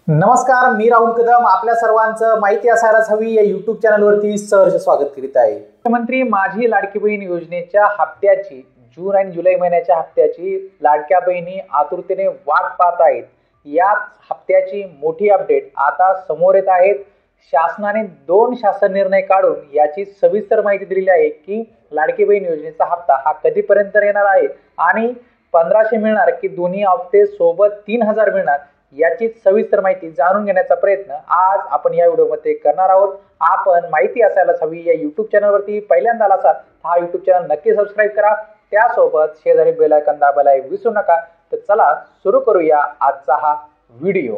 नमस्कार, मी राहुल कदम आपल्या सर्वांचं माहिती असायलाच हवी या YouTube चॅनलवरती सहर्ष स्वागत करीत आहे। मुख्यमंत्री माझी लाडकी बहीण योजनेच्या हप्त्याची जून आणि जुलै महिन्याच्या हप्त्याची लाडक्या बहिणी आतुरतेने वाट पाहत आहेत। या हप्त्याची मोठी अपडेट आता समोर येत आहेत। शासनाने 2 शासन निर्णय काढून याची सविस्तर माहिती दिलेली आहे की लाडकी बहीण योजनेचा हप्ता हा कधीपर्यंत येणार आहे आणि 1500 मिळणार की दोन्ही हप्ते सोबत 3000 मिळणार याची सविस्तर माहिती जाणून घेण्याचा प्रयत्न आज आपण या व्हिडिओमध्ये करणार आहोत। आपण माहिती असायलाच हवी या YouTube चॅनलवरती पहिल्यांदा आला असाल हा YouTube चॅनल नक्की सबस्क्राइब करा, त्यासोबत शेजारी बेल आयकॉन दाबायला विसरू नका। तर चला सुरू करूया आजचा हा व्हिडिओ।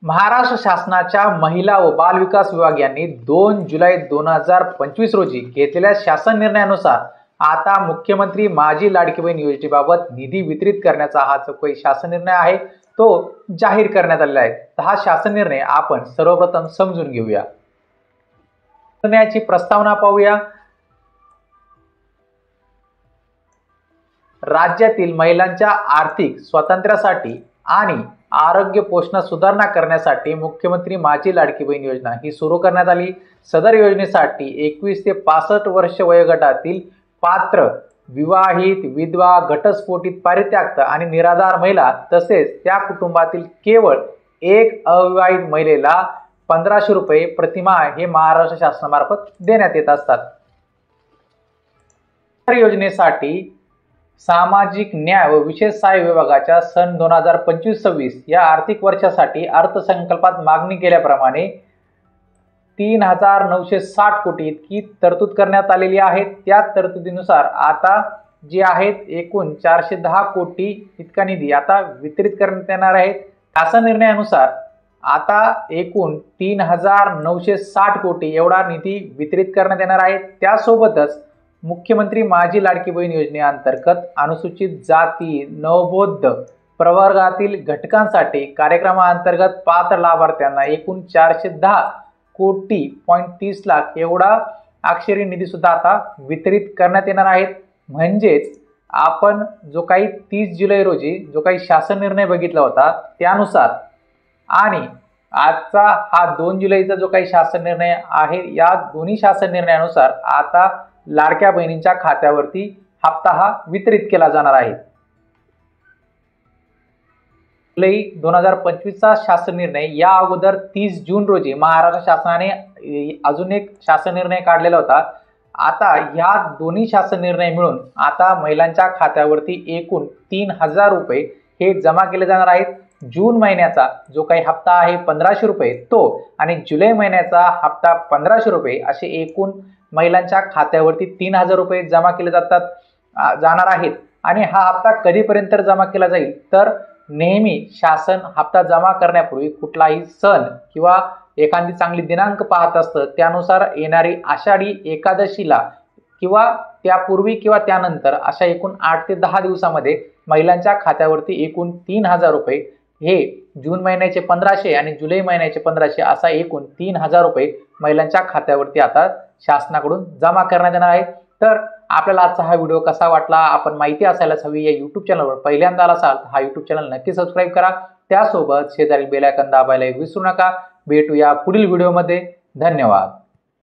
महाराष्ट्र शासनाच्या महिला व बाल विकास विभाग यांनी 2 जुलै 2025 रोजी घेतलेल्या शासन निर्णयानुसार आता मुख्यमंत्री माझी लाडकी बहीण योजनेबाबत निधी वितरित करण्याचा हा जो काही शासन निर्णय आहे तो जाहीर करण्यात आलेला आहे। तर हा शासन निर्णय आपण सर्वप्रथम समजून घेऊया। निर्णयाची प्रस्तावना पाहूया। राज्यातील महिलांच्या आर्थिक स्वातंत्र्यासाठी आणि आरोग्य पोषणात सुधारणा करण्यासाठी मुख्यमंत्री माझी लाडकी बहीण योजना ही सुरू करण्यात आली। सदर योजनेसाठी 21 ते 65 वर्ष वयोगटातील पात्र विवाहित, विधवा, घटस्फोटित, परित्यक्त आणि निराधार महिला तसेच त्या कुटुंबातील केवळ एक अविवाहित महिलेला 1500 रुपये प्रतिमाह हे महाराष्ट्र शासनामार्फत देण्यात येत असतात। सदर योजनेसाठी सामाजिक न्याय व विशेष सहाय्य विभागाच्या सन 2025-26 या आर्थिक वर्षासाठी अर्थसंकल्पात मागणी केल्याप्रमाणे 3960 कोटी इतकी तरतूद करण्यात आलेली आहे। त्या तरतुदीनुसार आता जे आहेत एकूण 410 कोटी इतका निधी आता वितरित करण्यात येणार आहे। शासन निर्णयानुसार आता एकूण 3960 कोटी एवढा निधी वितरित करण्यात येणार आहे। त्यासोबतच मुख्यमंत्री माझी लाडकी बहीण योजनेअंतर्गत अनुसूचित जाती, नवबौद्ध प्रवर्गातील घटकांसाठी कार्यक्रमाअंतर्गत पात्र लाभार्थ्यांना एकूण 410 कोटी 30 लाख एवढा अक्षरी निधी सुद्धा आता वितरित करण्यात येणार आहे। म्हणजेच आपण जो काही 30 जुलै रोजी जो काही शासन निर्णय बघितला होता त्यानुसार आणि आजचा हा 2 जुलैचा जो काही शासन निर्णय आहे या दोन्ही शासन निर्णयानुसार आता लाडक्या बहिणींच्या खात्यावरती हप्ता हा वितरित केला जाणार आहे। जुलै 2025 चा शासन निर्णय या अगोदर 30 जून रोजी महाराष्ट्र शासनाने अजून एक शासन निर्णय काढलेला होता। आता या दोन्ही शासन निर्णय मिळून आता महिलांच्या खात्यावरती एकूण 3000 रुपये हे जमा केले जाणार आहेत। जून महिन्याचा जो काही हप्ता आहे 1500 रुपये तो आणि जुलै महिन्याचा हप्ता 1500 रुपये असे एकूण महिलांच्या खात्यावरती 3000 रुपये जमा केले जाणार आहेत। आणि हा हप्ता कधीपर्यंत जमा केला जाईल तर नेहमी शासन हप्ता जमा करण्यापूर्वी कुठलाही सण किंवा एखादी चांगली दिनांक पाहत असतं, त्यानुसार येणारी आषाढी एकादशीला किंवा त्यापूर्वी किंवा त्यानंतर अशा एकूण 8 ते 10 दिवसामध्ये महिलांच्या खात्यावरती एकूण 3000 रुपये हे जून महिन्याचे 1500 आणि जुलै महिन्याचे 1500 असा एकूण 3000 रुपये महिलांच्या खात्यावरती आता शासनाकडून जमा करण्यात येणार आहे। तर आपल्याला आजचा हा व्हिडिओ कसा वाटला, आपण माहिती असायलाच हवी या YouTube चॅनलवर पहिल्यांदा आला असाल तर हा YouTube चॅनल नक्की सबस्क्राइब करा, त्यासोबत शेजारी बेल आयकॉन दाबायला विसरू नका। भेटूया पुढील व्हिडिओमध्ये। धन्यवाद।